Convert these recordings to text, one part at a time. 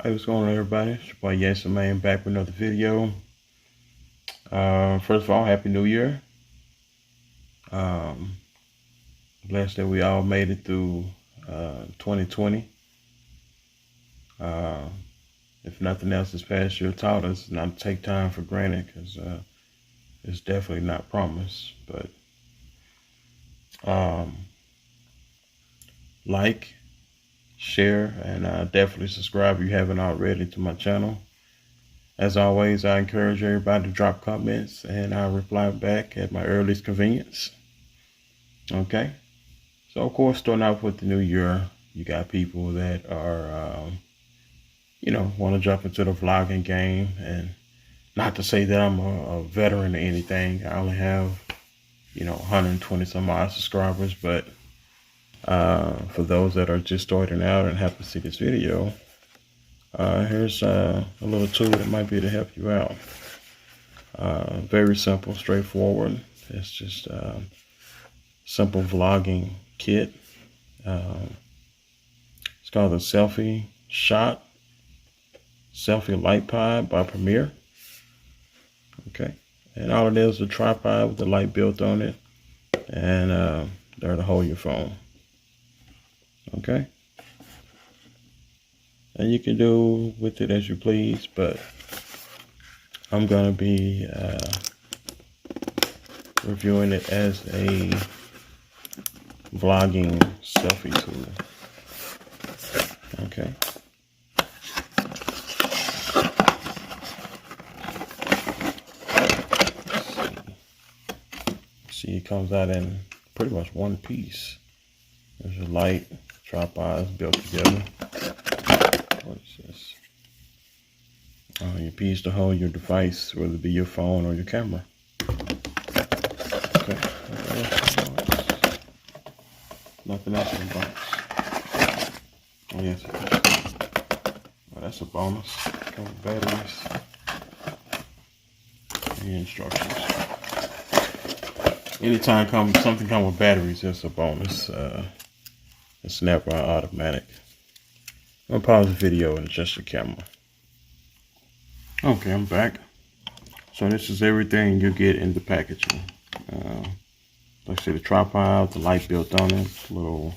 Hey, what's going on, everybody? It's your boy Yes Man back with another video. First of all, Happy New Year. Um, Blessed that we all made it through 2020. Uh, if nothing else, this past year taught us not to take time for granted because it's definitely not promised. But um, like, share, and definitely subscribe if you haven't already to my channel. As always, I encourage everybody to drop comments and I'll reply back at my earliest convenience. Okay? So, of course, starting off with the new year, you got people that are, want to jump into the vlogging game. And not to say that I'm a veteran or anything. I only have, 120 some odd subscribers. But for those that are just starting out and happen to see this video, here's a little tool that might be to help you out. Very simple, straightforward. It's just a simple vlogging kit. It's called the Selfie Light Pod by Premiere. Okay, and all it is a tripod with the light built on it, and there to hold your phone. Okay, and you can do with it as you please, but I'm gonna be reviewing it as a vlogging selfie tool. Okay. See, it comes out in pretty much one piece. There's a light, tripods built together. What is this? Your piece to hold your device, whether it be your phone or your camera. Okay. Nothing else in the box. Oh yes. Well, that's a bonus. Comes with batteries and instructions. Anytime something comes with batteries, it's a bonus. It's never automatic. I'm gonna pause the video and adjust the camera. Okay, I'm back. So this is everything you get in the packaging. Like I said, the tripod, the light built on it, little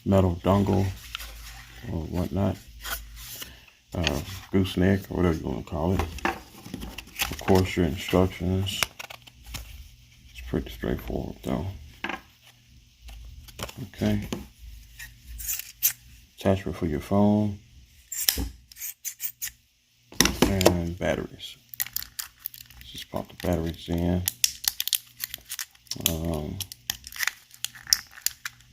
metal dongle or whatnot, gooseneck or whatever you want to call it. Of course, your instructions. It's pretty straightforward though. Okay. Attachment for your phone and batteries. Just pop the batteries in.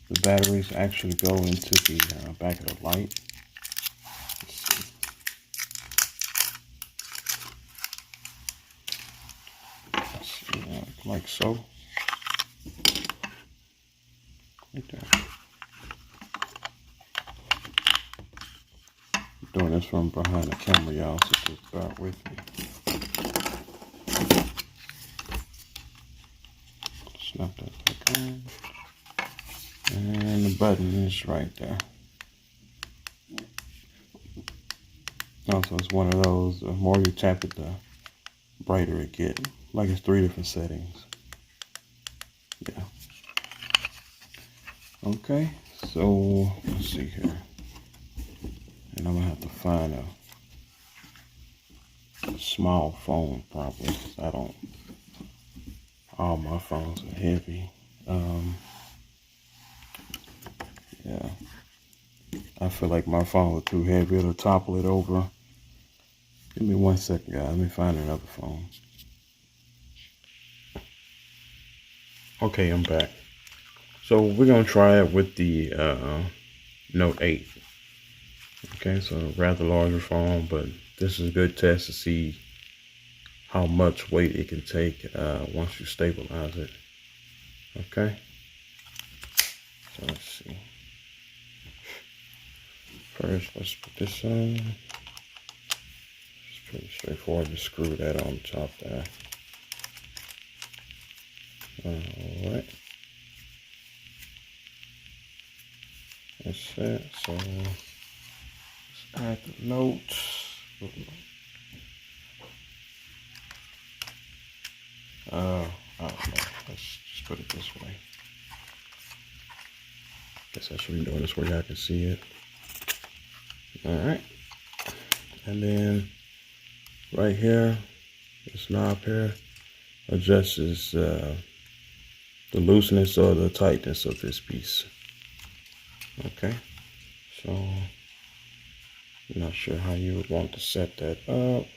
The batteries actually go into the back of the light. Let's see. Like so. Right there. I'm doing this from behind the camera, y'all, so just bear with me. Snap that back on. And the button is right there. Also, it's one of those, the more you tap it, the brighter it gets. Like it's 3 different settings. Yeah. Okay, so let's see here. And I'm gonna have to find a small phone probably. I don't, all my phones are heavy. Yeah. I feel like my phone is too heavy. It'll topple it over. Give me 1 second, guys. Let me find another phone. Okay, I'm back. So we're going to try it with the Note 8. Okay, so a rather larger phone, but this is a good test to see how much weight it can take once you stabilize it. Okay, so let's see. First, let's put this on. It's pretty straightforward. Just screw that on top there. Alright. That's it. So add the notes. I don't know. Let's just put it this way. Guess I should be doing this where y'all can see it. All right. And then right here, this knob here adjusts the looseness or the tightness of this piece. Okay. So I'm not sure how you would want to set that up,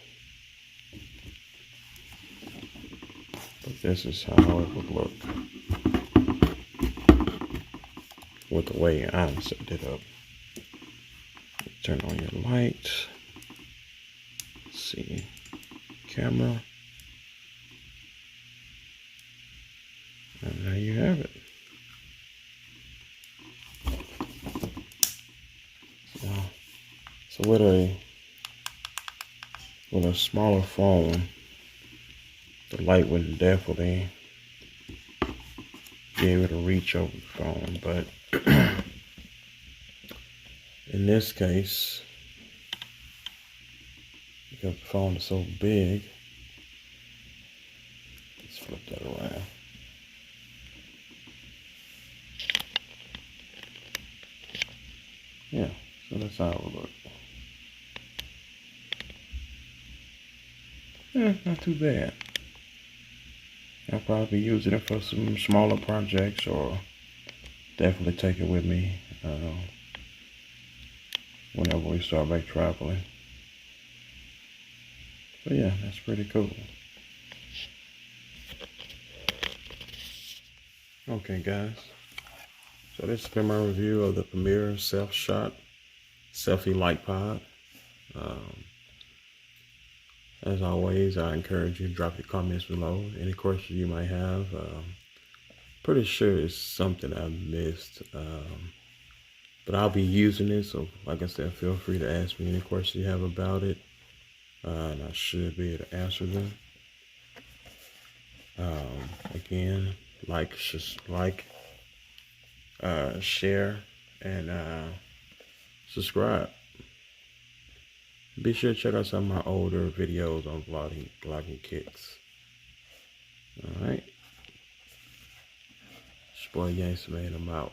but this is how it would look with the way I set it up. Turn on your light. Let's see, camera, and there you have it. So with a smaller phone, the light would definitely be able to reach over the phone, but in this case, because the phone is so big, let's flip that around. Yeah, so that's how it would look. Yeah, not too bad. I'll probably be using it for some smaller projects, or definitely take it with me whenever we start back traveling. But yeah, that's pretty cool. Okay, guys. So this has been my review of the Premier Self-Shot Selfie Light Pod. As always, I encourage you to drop your comments below. Any questions you might have. Pretty sure it's something I missed. But I'll be using it, so like I said, feel free to ask me any questions you have about it. And I should be able to answer them. Again, share, and subscribe. Be sure to check out some of my older videos on vlogging kits. Alright. It's your boy Gangsta Man, I'm out.